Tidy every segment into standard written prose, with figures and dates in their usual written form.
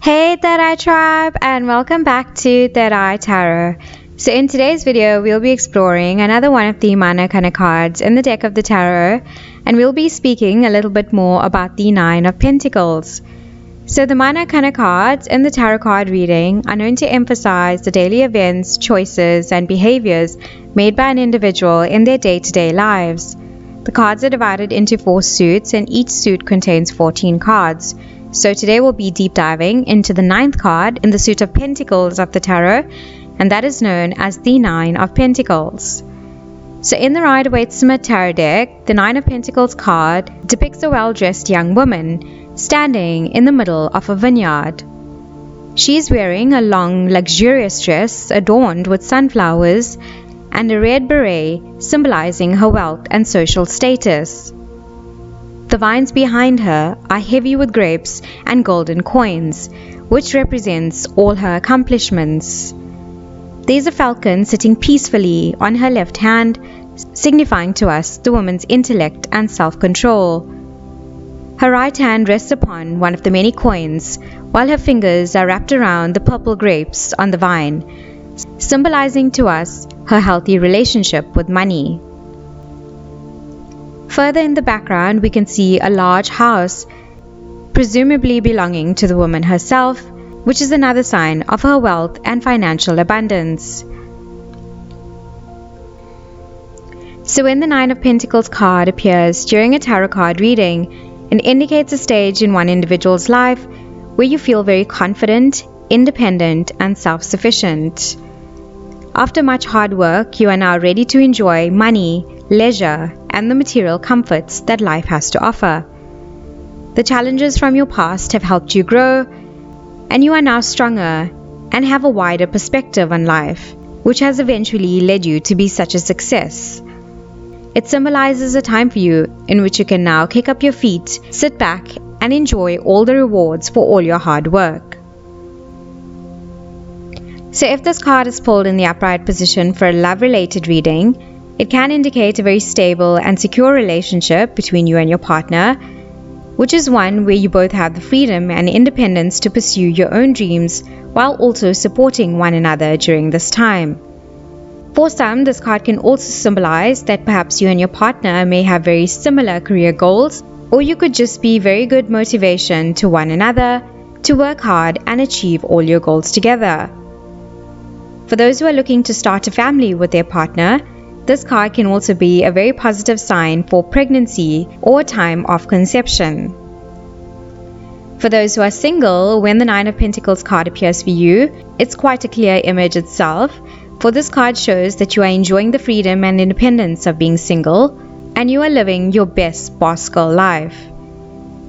Hey Tarot Tribe, and welcome back to Tarot Tarot. So in today's video, we'll be exploring another one of the Mana kind of cards in the deck of the Tarot, and we'll be speaking a little bit more about the Nine of Pentacles. So the Mana kind of cards in the Tarot card reading are known to emphasize the daily events, choices, and behaviors made by an individual in their day-to-day lives. The cards are divided into 4 suits, and each suit contains 14 cards. So today we'll be deep diving into the 9th card in the suit of Pentacles of the Tarot, and that is known as the Nine of Pentacles. So in the Rider-Waite-Smith Tarot deck, the Nine of Pentacles card depicts a well-dressed young woman standing in the middle of a vineyard. She is wearing a long, luxurious dress adorned with sunflowers and a red beret symbolizing her wealth and social status. The vines behind her are heavy with grapes and golden coins, which represents all her accomplishments. There's a falcon sitting peacefully on her left hand, signifying to us the woman's intellect and self-control. Her right hand rests upon one of the many coins, while her fingers are wrapped around the purple grapes on the vine, symbolizing to us her healthy relationship with money. Further in the background, we can see a large house, presumably belonging to the woman herself, which is another sign of her wealth and financial abundance. So when the Nine of Pentacles card appears during a tarot card reading, it indicates a stage in one individual's life where you feel very confident, independent, and self-sufficient. After much hard work, you are now ready to enjoy money, leisure, and the material comforts that life has to offer. The challenges from your past have helped you grow, and you are now stronger and have a wider perspective on life, which has eventually led you to be such a success. It symbolizes a time for you in which you can now kick up your feet, sit back, and enjoy all the rewards for all your hard work. So if this card is pulled in the upright position for a love-related reading, it can indicate a very stable and secure relationship between you and your partner, which is one where you both have the freedom and independence to pursue your own dreams while also supporting one another during this time. For some, this card can also symbolize that perhaps you and your partner may have very similar career goals, or you could just be very good motivation to one another to work hard and achieve all your goals together. For those who are looking to start a family with their partner, this card can also be a very positive sign for pregnancy or time of conception. For those who are single, when the Nine of Pentacles card appears for you, it's quite a clear image itself, for this card shows that you are enjoying the freedom and independence of being single, and you are living your best boss girl life.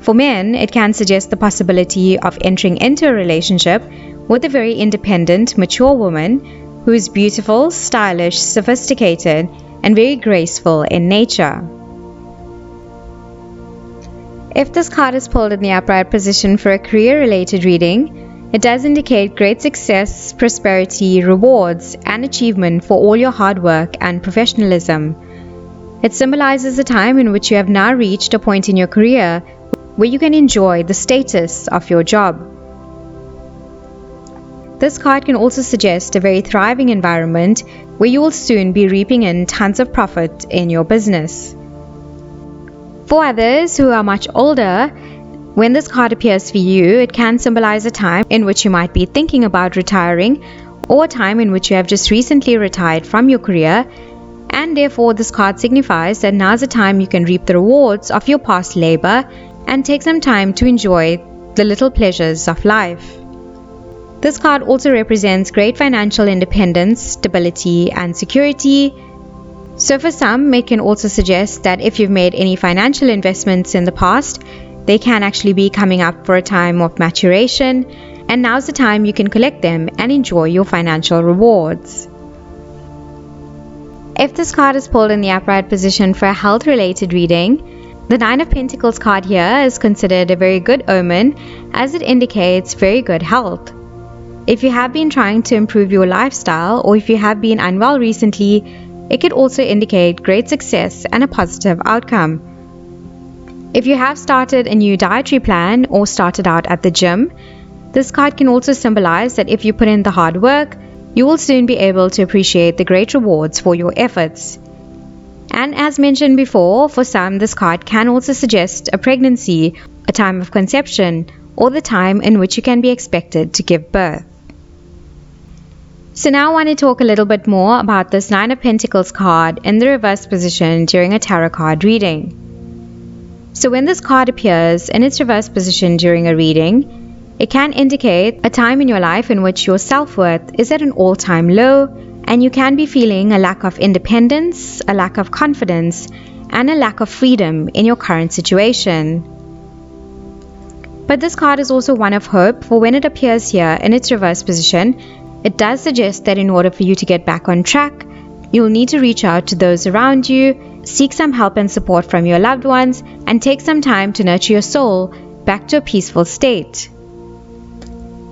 For men, it can suggest the possibility of entering into a relationship with a very independent, mature woman who is beautiful, stylish, sophisticated, and very graceful in nature. If this card is pulled in the upright position for a career-related reading, it does indicate great success, prosperity, rewards, and achievement for all your hard work and professionalism. It symbolizes a time in which you have now reached a point in your career where you can enjoy the status of your job. This card can also suggest a very thriving environment where you will soon be reaping in tons of profit in your business. For others who are much older, when this card appears for you, it can symbolize a time in which you might be thinking about retiring, or a time in which you have just recently retired from your career, and therefore this card signifies that now's the time you can reap the rewards of your past labor and take some time to enjoy the little pleasures of life. This card also represents great financial independence, stability, and security. So for some, it can also suggest that if you've made any financial investments in the past, they can actually be coming up for a time of maturation, and now's the time you can collect them and enjoy your financial rewards. If this card is pulled in the upright position for a health-related reading, the Nine of Pentacles card here is considered a very good omen, as it indicates very good health. If you have been trying to improve your lifestyle, or if you have been unwell recently, it could also indicate great success and a positive outcome. If you have started a new dietary plan or started out at the gym, this card can also symbolize that if you put in the hard work, you will soon be able to appreciate the great rewards for your efforts. And as mentioned before, for some, this card can also suggest a pregnancy, a time of conception, or the time in which you can be expected to give birth. So now I want to talk a little bit more about this Nine of Pentacles card in the reverse position during a tarot card reading. So when this card appears in its reverse position during a reading, it can indicate a time in your life in which your self-worth is at an all-time low, and you can be feeling a lack of independence, a lack of confidence, and a lack of freedom in your current situation. But this card is also one of hope, for when it appears here in its reverse position, it does suggest that in order for you to get back on track, you'll need to reach out to those around you, seek some help and support from your loved ones, and take some time to nurture your soul back to a peaceful state.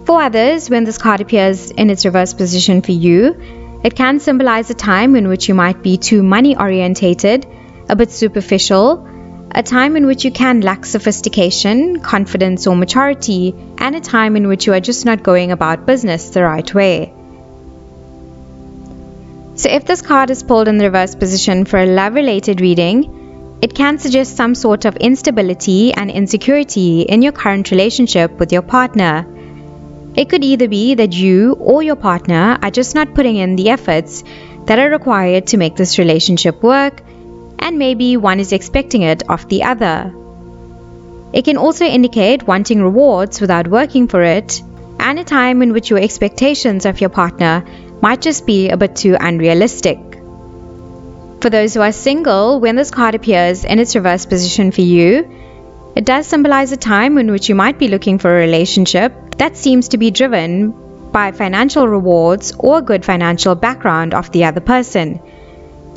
For others, when this card appears in its reverse position for you, it can symbolize a time in which you might be too money-orientated, a bit superficial, a time in which you can lack sophistication, confidence, or maturity, and a time in which you are just not going about business the right way. So if this card is pulled in the reverse position for a love-related reading, it can suggest some sort of instability and insecurity in your current relationship with your partner. It could either be that you or your partner are just not putting in the efforts that are required to make this relationship work, and maybe one is expecting it of the other. It can also indicate wanting rewards without working for it, and a time in which your expectations of your partner might just be a bit too unrealistic. For those who are single, when this card appears in its reverse position for you, it does symbolize a time in which you might be looking for a relationship that seems to be driven by financial rewards or a good financial background of the other person.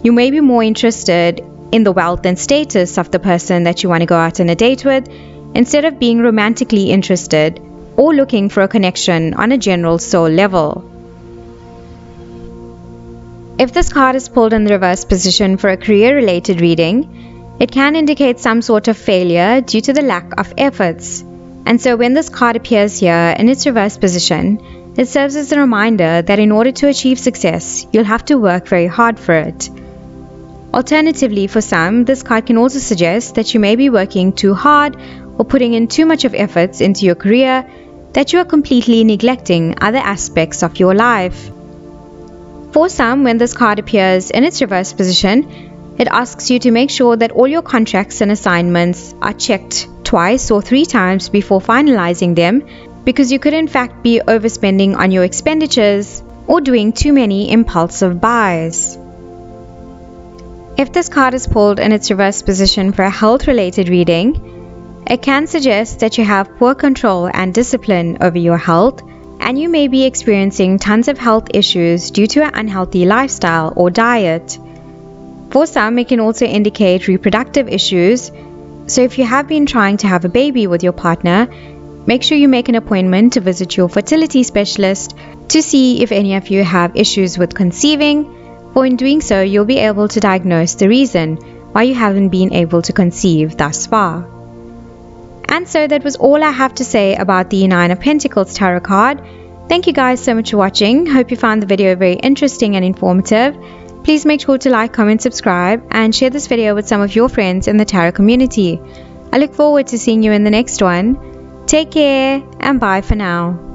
You may be more interested in the wealth and status of the person that you want to go out on a date with, instead of being romantically interested or looking for a connection on a general soul level. If this card is pulled in the reverse position for a career-related reading, it can indicate some sort of failure due to the lack of efforts. And so when this card appears here in its reverse position, it serves as a reminder that in order to achieve success, you'll have to work very hard for it. Alternatively, for some, this card can also suggest that you may be working too hard or putting in too much of efforts into your career, that you are completely neglecting other aspects of your life. For some, when this card appears in its reverse position, it asks you to make sure that all your contracts and assignments are checked twice or 3 times before finalizing them, because you could in fact be overspending on your expenditures or doing too many impulsive buys. If this card is pulled in its reverse position for a health-related reading, it can suggest that you have poor control and discipline over your health, and you may be experiencing tons of health issues due to an unhealthy lifestyle or diet. For some, it can also indicate reproductive issues, so if you have been trying to have a baby with your partner, make sure you make an appointment to visit your fertility specialist to see if any of you have issues with conceiving, for in doing so, you'll be able to diagnose the reason why you haven't been able to conceive thus far. And so that was all I have to say about the Nine of Pentacles tarot card. Thank you guys so much for watching. Hope you found the video very interesting and informative. Please make sure to like, comment, subscribe, and share this video with some of your friends in the tarot community. I look forward to seeing you in the next one. Take care, and bye for now.